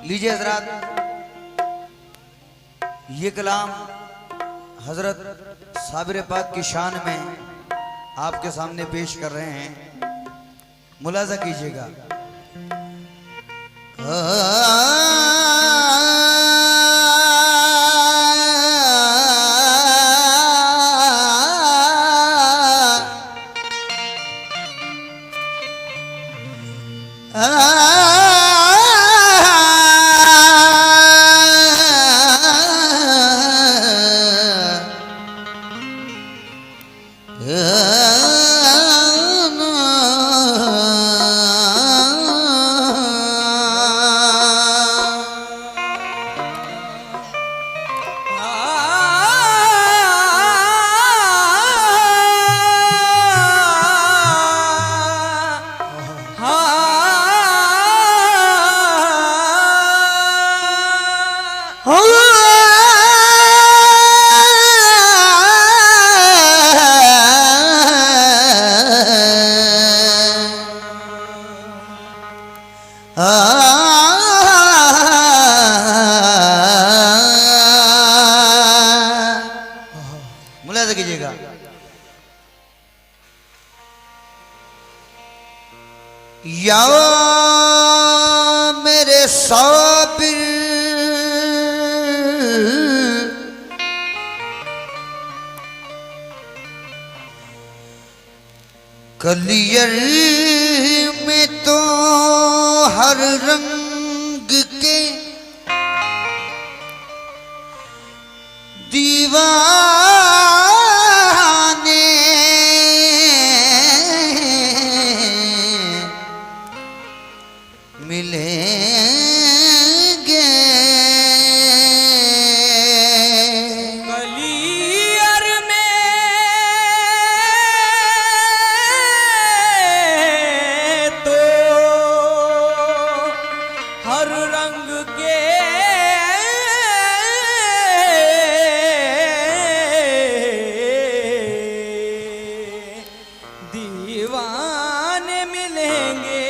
लीजिए हजरात, ये कलाम हजरत साबिर पाक की शान में आपके सामने पेश कर रहे हैं, मुलाजा कीजिएगा। मुलाजा कीजिएगा। या मेरे साबिर कलियर में तो हर रंग के दीवाने मिलेंगे। कलियर में तो हर रंग के दीवाने मिलेंगे।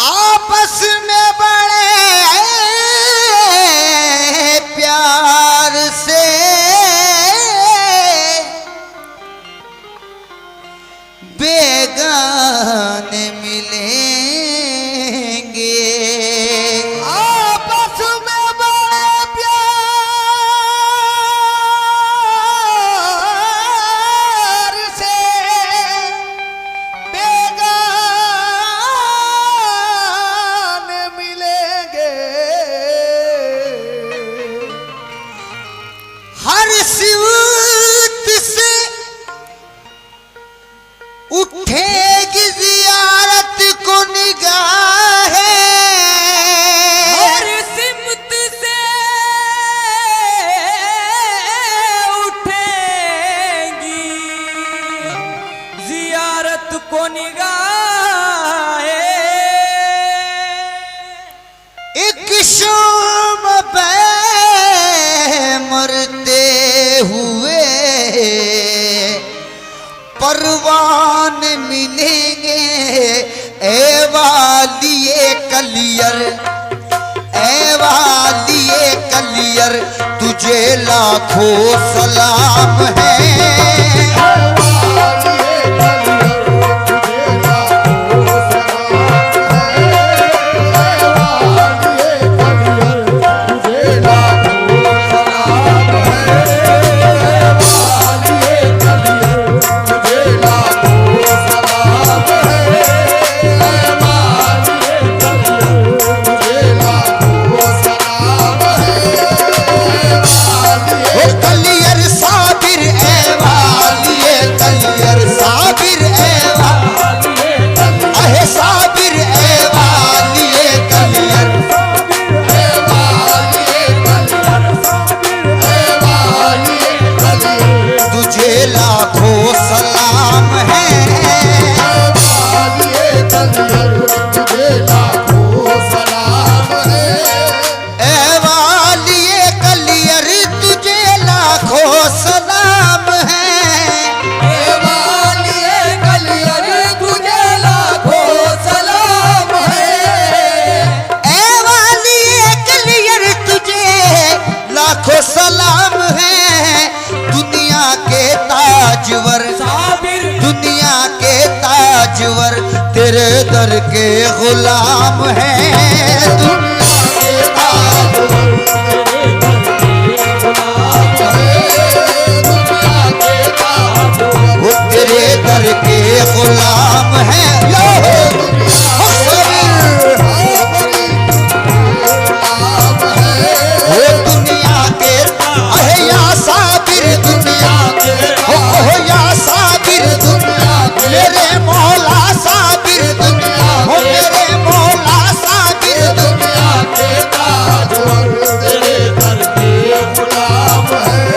आपस में बड़े प्यार से बेगाने मिलेंगे। आपस में बड़े प्यार से बेगाने मिलेंगे। हर सिवत से उठेगी जियारत को निगाहें। हर सिमत से उठेंगी जियारत को निगाहें। एक शाम पे मरते हुए परवान मिलेंगे। ए वालिए कलियर, ए वालिए कलियर, तुझे लाखों सलाम है। कलियर साबिर ए दर के गुलाम हैं, दुनिया के ताजवर। वो तेरे दर के गुलाम हैं, वो दुनिया के या साबिर दुनिया के, या साबिर दुनिया के, मेरे मौला साबिर दुनिया, मेरे मौला साबिर दुनिया के ताजवर। तेरे दर के गुलाम है,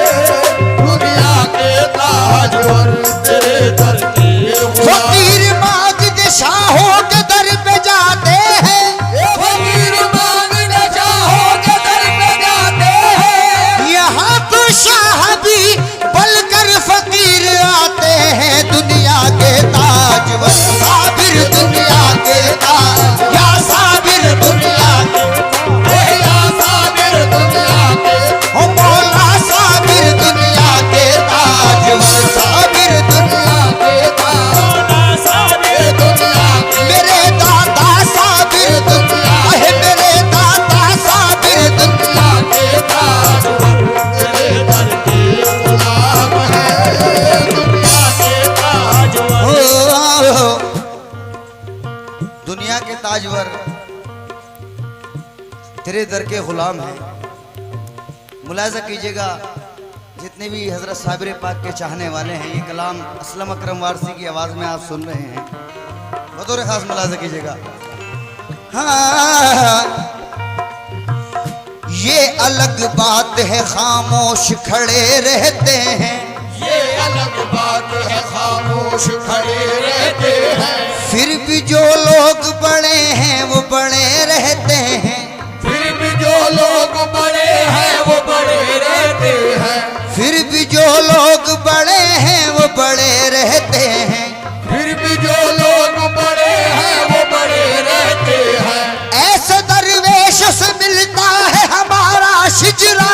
दुनिया के ताजवर। तेरे दर के फकीर माजिद शाहों के दर पे जाते हैं, फकीर माजिद शाहों के दर पे जाते हैं। यहाँ तो शाह भी बलकर फकीर आते हैं, दुनिया के ताजवर। साबिर दुनिया के ताज, या साबिर दुनिया के, या साबिर दुनिया के, ओ मौला साबिर दुनिया के ताजवर। साबिर दुनिया के ताज, साबिर दुनिया के, मेरे दादा साबिर दुनिया है, मेरे दादा साबिर दुनिया के ताजवर। तेरे दर के गुलाम है, दुनिया के ताजवर। दुनिया के ताजवर तेरे दर के गुलाम हैं। मुलाजा कीजिएगा, जितने भी हजरत साबिर पाक के चाहने वाले हैं, ये कलाम असलम अकरम वारसी की आवाज में आप सुन रहे हैं, बतौर खास मुलाजा कीजिएगा। हाँ, ये अलग बात है खामोश खड़े रहते हैं, ये अलग बात है खामोश खड़े रहते हैं। फिर भी जो लोग बड़े हैं वो बड़े रहते हैं, फिर भी जो लोग बड़े हैं वो बड़े रहते हैं। फिर भी जो लोग बड़े हैं वो बड़े रहते हैं, फिर भी जो लोग बड़े हैं वो बड़े रहते हैं। ऐसे दरवेश से मिलता है हमारा शिजरा,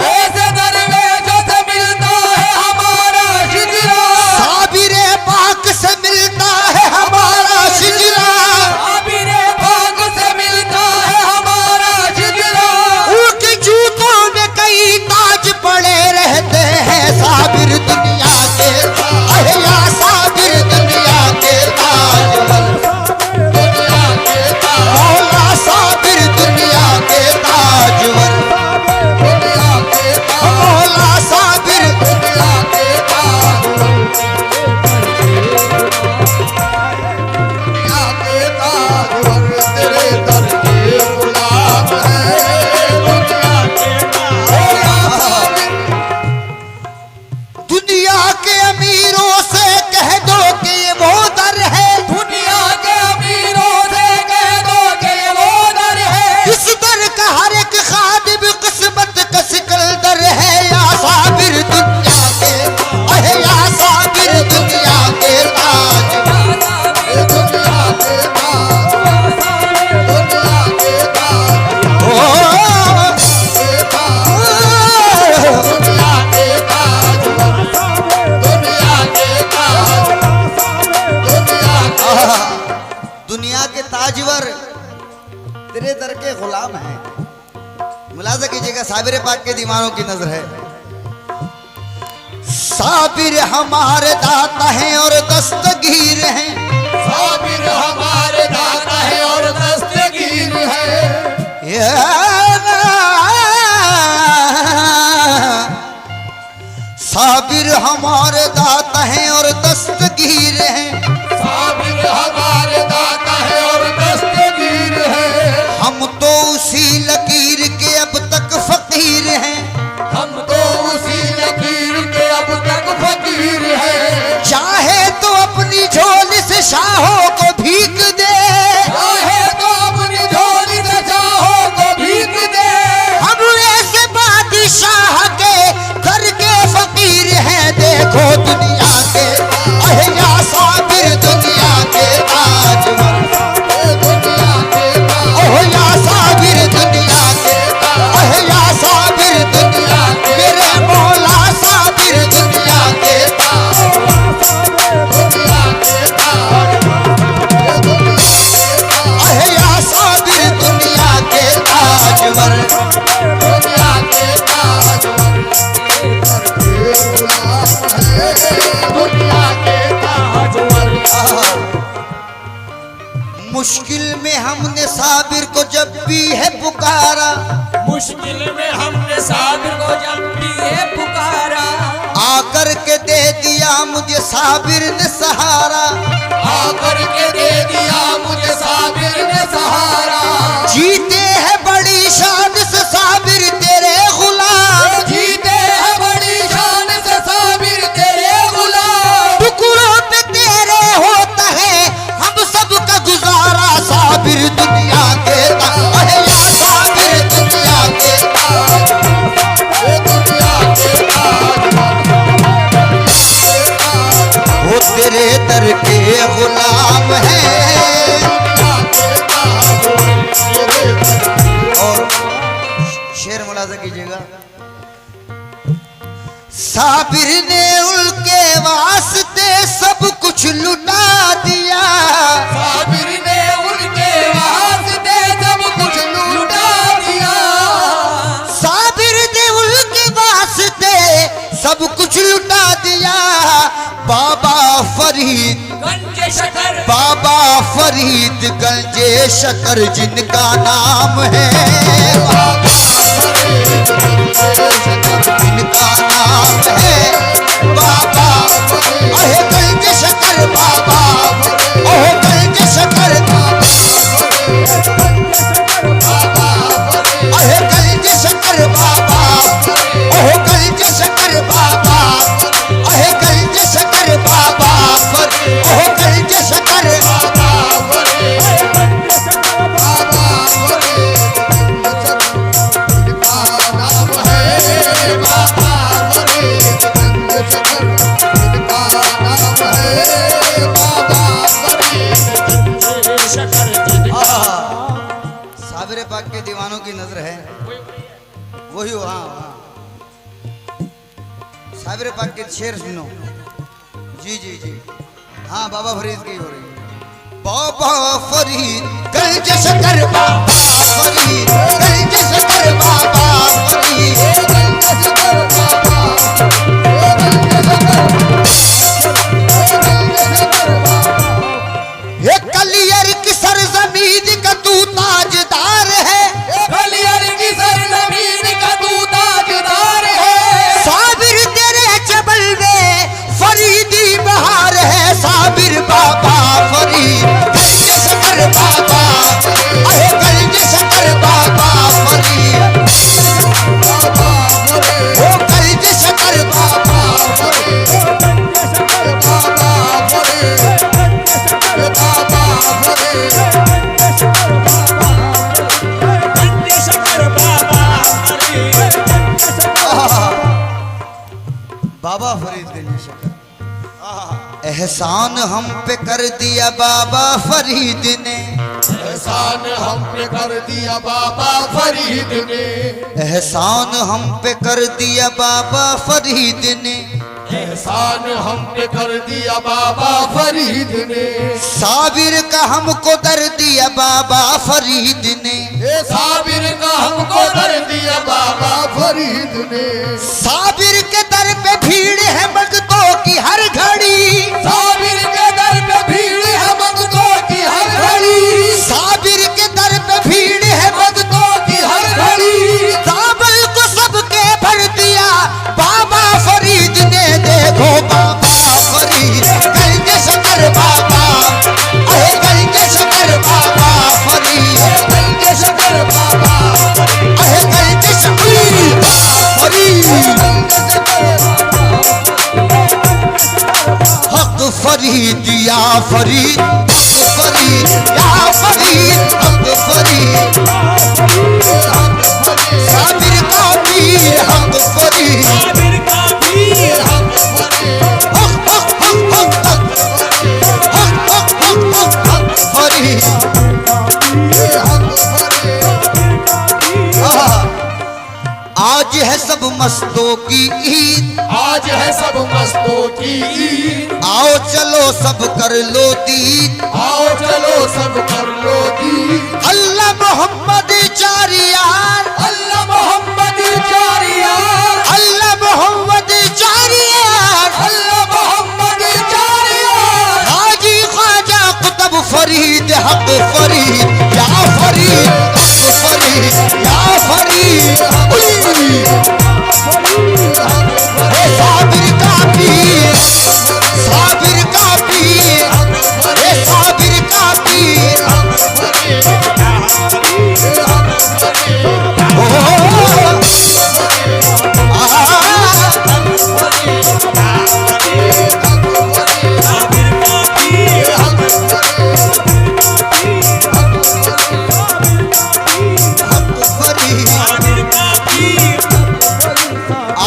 ऐसे दरवेश से मिलता है हमारा शिजरा। साबिरे पाक से मिलता है हमारा शिजरा, साबिरे पाक से मिलता है हमारा शिजरा। उनके जूतों में कई ताज पड़े रहते हैं, साबिर दुनिया के, या साबिर दुनिया के ताजवर। दुनिया के ताज, मौला साबिर दुनिया के ताजवर। दुनिया के ताज, मौला साबिर दुनिया के ताजवर। दुनिया के ताजवर तेरे दर के गुलाम हैं, दुनिया के ताजवर। दुनिया के अमीरों से कह दो कि ये वो दर है, दुनिया के अमीरों से कह दो कि ये वो दर है। इस दर का हर एक खादिम किस्मत का सिकंदर है, या साबिर दुनिया के, या साबिर दुनिया के ताज। दुनिया के ताज, दुनिया के ताज, ओ दुनिया के ताज, दुनिया के ताज, दुनिया के ताजवर तेरे दर के गुलाम हैं। मुलाजा कीजिएगा, साबिर पाक के दीवानों की नजर है। साबिर हमारे दाता हैं और दस्तगीर हैं, साबिर हमारे दाता हैं और दस्तगीर हैं। साबिर हमारे दाता हैं और दस्तगीर हैं, साबिर हमारे दाता हैं और दस्तगीर हैं। हम तो उसी लकीर के अब तक फकीर हैं, हम तो उसी लकीर के अब तक फकीर हैं। चाहे तो अपनी झोली से शाहों को भीख दे, चाहे तो अपनी झोली से शाहों को भीख दे। हम ऐसे बादशाह के घर के फकीर हैं, देखो में हमने साबिर को जब भी है पुकारा, मुश्किल में हमने साबिर को जब भी है पुकारा, आकर के दे दिया मुझे साबिर ने सहारा, आकर के दे दिया मुझे साबिर ने सहारा। जीते हैं बड़ी शान से साबिर तेरे गुलाम, जीते हैं बड़ी शान से साबिर तेरे गुलाम, टुकड़ों पे तेरे होता है हम सब का गुजारा। साबिर दुनिया के ताज, अहे या साबिर दुनिया के ताज, दुनिया के ताज, वो तेरे दर के गुलाम हैं। और शेर मुलाजा कीजिएगा। साबिर ने उनके वास्ते सब कुछ लुटा दिया, साबिर ने उनके वास्ते सब कुछ लुटा दिया, साबिर ने उनके वास्ते सब कुछ लुटा दिया। बाबा फरीद गंजे शकर, बाबा फरीद गंजे शकर जिनका नाम है, बाबा फरीद जिनका नाम है, बाबा अहे गंजे शकर बाबा, ओह गंजे शकर बाबा, अहे गंजे शकर बाबा, ओह गंजे शकर बाबा, अहे गंजे शकर बाबा, ओह गंजे शकर बाबा, साबिर पाक के दीवानों की नजर है वही हो। हाँ हाँ, साबिर पाक के शेर सुनो। जी जी जी, हाँ बाबा फरीद की हो रही है। बाबा फरीद गंज शकर बाबा फरीद, गंज शकर बाबा फरीद, गंज शकर बाबा, ये कलियर की सरजमीन का तू ताजदार है, कलियर की सरजमीन का तू ताजदार है, साबिर तेरे जबल में फरीदी बहार है। साबिर बाबा फरीद गंज शकर बाबा, अहे गंज शकर बाबा फरीद, ओ गंज शकर बाबा बाबा फरीद गंज शकर। एहसान हम पे कर दिया बाबा फरीद ने, एहसान हम पे कर दिया बाबा फरीद ने, एहसान हम पे कर दिया बाबा फरीद ने, एहसान हम पे कर दिया बाबा फरीद ने, साबिर का हमको दर दिया बाबा फरीद ने, साबिर का हमको दर दिया बाबा फरीद ने, साबिर के दर पे भीड़ है भक्तों की हर घड़ी, साबिर के दर पे भीड़ है भक्तों की हर घड़ी, साबिर के दर पे भीड़ है भक्तों की हर घड़ी, दामन को सबके भर दिया बाबा फरीद ने। देखो बाबा फरीद गंज शकर बाबा, अहे गंज शकर बाबा फरीद, गंज शकर बाबा, अहे गंज शकर फरीद, हक फरीद या फरीद, हक फरीद या फरीद, हक फरीद, साबिर का पीर हक फरीद, साबिर का पीर हम हक हक हक हक हक हक हक हक हक फरीद। आज है सब मस्तों की ईद, आज है सब मस्तों की ईद, आओ चलो सब कर लो दीद, आओ चलो सब कर लो दीद, अल्लाह मोहम्मद चारियार, अल्लाह मोहम्मद चारियार, अल्लाह मोहम्मद चारियार, अल्लाह मोहम्मद चारियार, हाजी ख्वाजा कुतुब फरीद हक हक फरीद या फरीद, हक फरीद या फरीद। हे साबिर का पीर, साबिर का पीर, हे साबिर का पीर।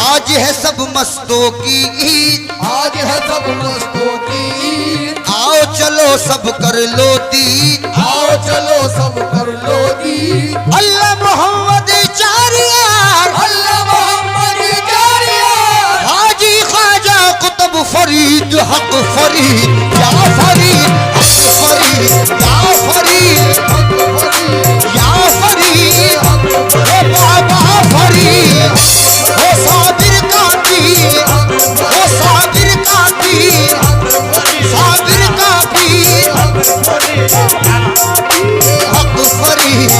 आज है सब मस्तों की ईद, आज है सब मस्तों की ईद। आओ चलो सब कर लो दीद, आओ चलो सब कर लो दीद। अल्लाह मोहम्मद चारियार, अल्लाह मोहम्मद चारियार, हाजी ख्वाजा कुतुब फरीद हक फरीद या फरीद, हक फरीद या फरीद, या फरीद, हे बाबा फरीद, हो साबिर का पीर, हो साबिर का पीर, साबिर का पीर, हक फरीद।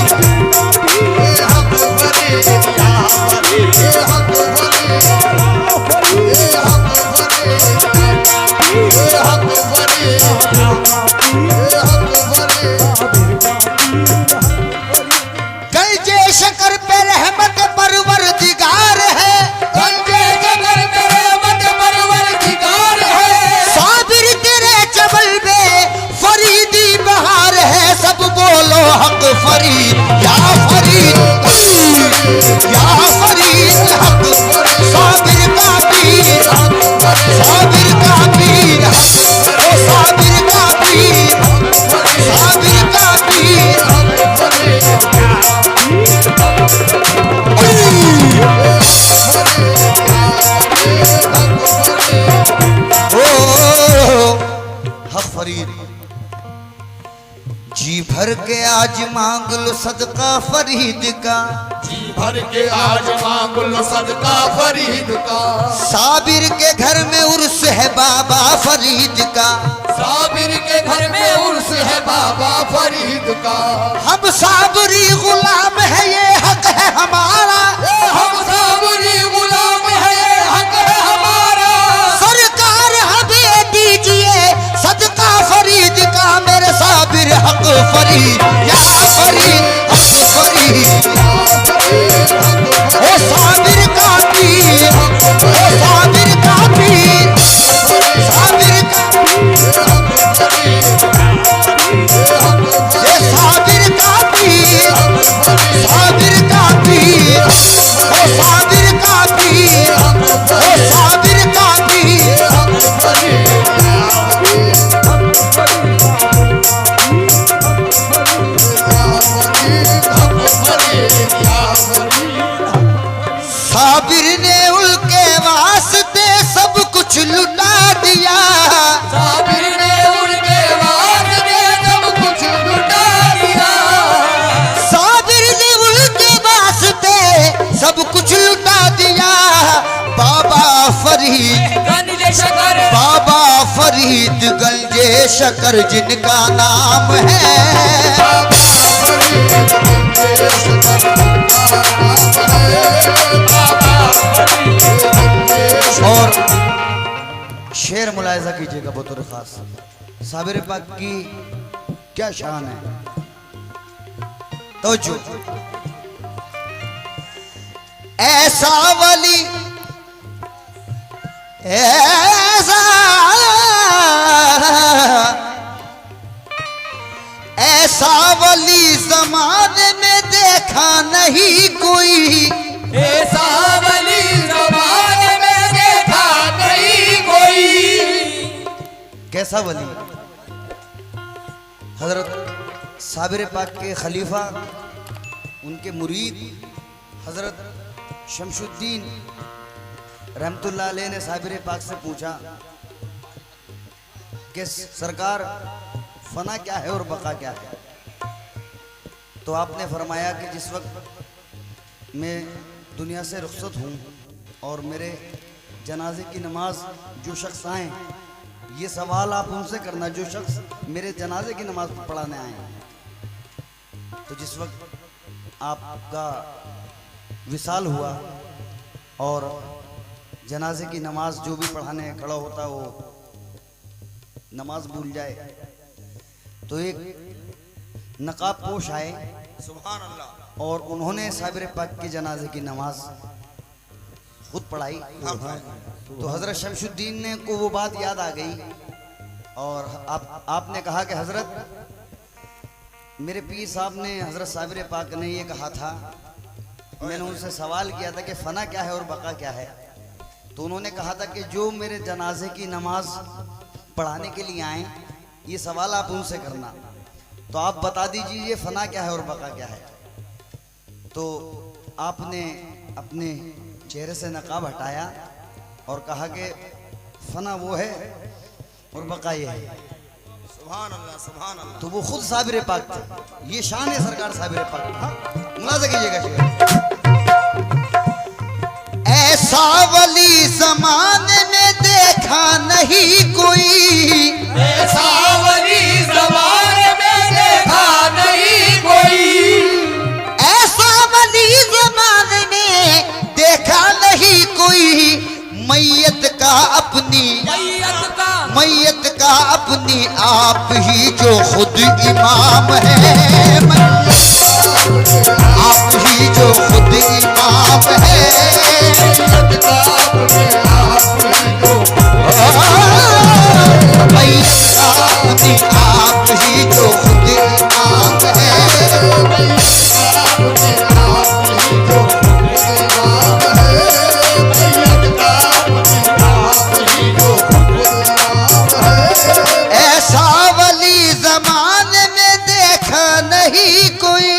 गंजे शकर पे रहमत परवरदिगार है, गंजे शकर पे रहमत परवरदिगार है। साबिर तेरे चबल में फरीदी बहार है। सब बोलो हक फरीद या फरीद, या फरीद, हक साबिर का पीर, साबिर का पीर, ओ साबिर का पीर, साबिर का पीर। हक फरीद, जी भर के आज मांग लो सदका फरीद का, जी भर के आज मांग लो सदका फरीद का। साबिर के घर में उर्स है बाबा फरीद का, साबिर के घर में उर्स है बाबा फरीद का। हम साबरी गुलाम है ये हक है हमारा, हम साबरी गुलाम है ये हक है हमारा। सरकार हमें दीजिए सदका फरीद का, मेरे साबिर हक फरीद या फरीद, हक फरीद, ओ साबिर का पीर, ओ साबिर का पीर, साबिर का, ये साबिर का पीर, साबिर का पीर, ओ साबिर का पीर, ओ साबिर का पीर। साबिर ने उनके वास्ते सब कुछ लुटा दिया, साबिर ने उनके वास्ते सब कुछ लुटा दिया। साबिर ने उनके वास्ते सब कुछ लुटा दिया। बाबा फरीद, गंजे शकर, बाबा फरीद गंजे शकर जिनका नाम है। और शेर मुलायजा कीजिएगा बतौर खास, साबिर पाक की क्या शान है। तो जो ऐसा वली, ऐसा ऐसा वली जमाने में देखा नहीं कोई, ऐसा वली ज़माने में देखा नहीं कोई। कैसा वली? हजरत साबिर पाक के खलीफा, उनके मुरीद हजरत शमशुद्दीन रहमतुल्लाह अलैह ने साबिर पाक से पूछा कि सरकार फना क्या है और बका क्या है? तो आपने फरमाया कि जिस वक्त मैं दुनिया से रुखसत हूँ और मेरे जनाजे की नमाज जो शख्स आए, ये सवाल आप उनसे करना जो शख्स मेरे जनाजे की नमाज पढ़ाने आए हैं। तो जिस वक्त आपका विसाल हुआ और जनाजे की नमाज जो भी पढ़ाने खड़ा होता वो नमाज भूल जाए, तो एक नकाब पोश आए सुभान अल्लाह और उन्होंने साबिर पाक की जनाजे की नमाज खुद पढ़ाई। तो हजरत शमशुद्दीन ने को वो बात याद आ गई और आपने कहा कि हजरत मेरे पीर साहब ने, हजरत साबिर पाक ने ये कहा था, मैंने उनसे सवाल किया था कि फना क्या है और बका क्या है, तो उन्होंने कहा था कि जो मेरे जनाजे की नमाज पढ़ाने के लिए आए ये सवाल आप उनसे करना, तो आप बता दीजिए ये फना क्या है और बका क्या है। तो आपने अपने चेहरे से नकाब हटाया और कहा कि फना वो है और बका ये है। सुभान अल्लाह सुभान अल्लाह। तो वो खुद साबिर पाक थे, ये शान है सरकार साबिर पाक। मुलाजा कीजिएगा शेर। ऐसा वली ज़माने में देखा नहीं कोई, ऐसा वली ज़माने में देखा नहीं कोई, ऐसा वली ज़माने में देखा नहीं कोई, मैयत का अपनी मैयत का अपनी आप ही जो खुद इमाम है, आप ही जो खुद इमाम है, मैयत का अपनी आप ही जो खुद इमाम है। ऐसा वली ज़माने में देखा नहीं कोई,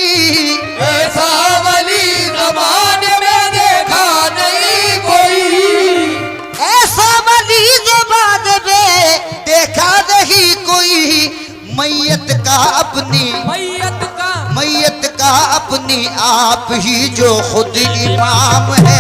ऐसा वली ज़माने में देखा नहीं कोई, ऐसा वली ज़माने में देखा नहीं कोई, मैयत का अपनी मैयत का अपनी आप ही जो खुद इमाम है।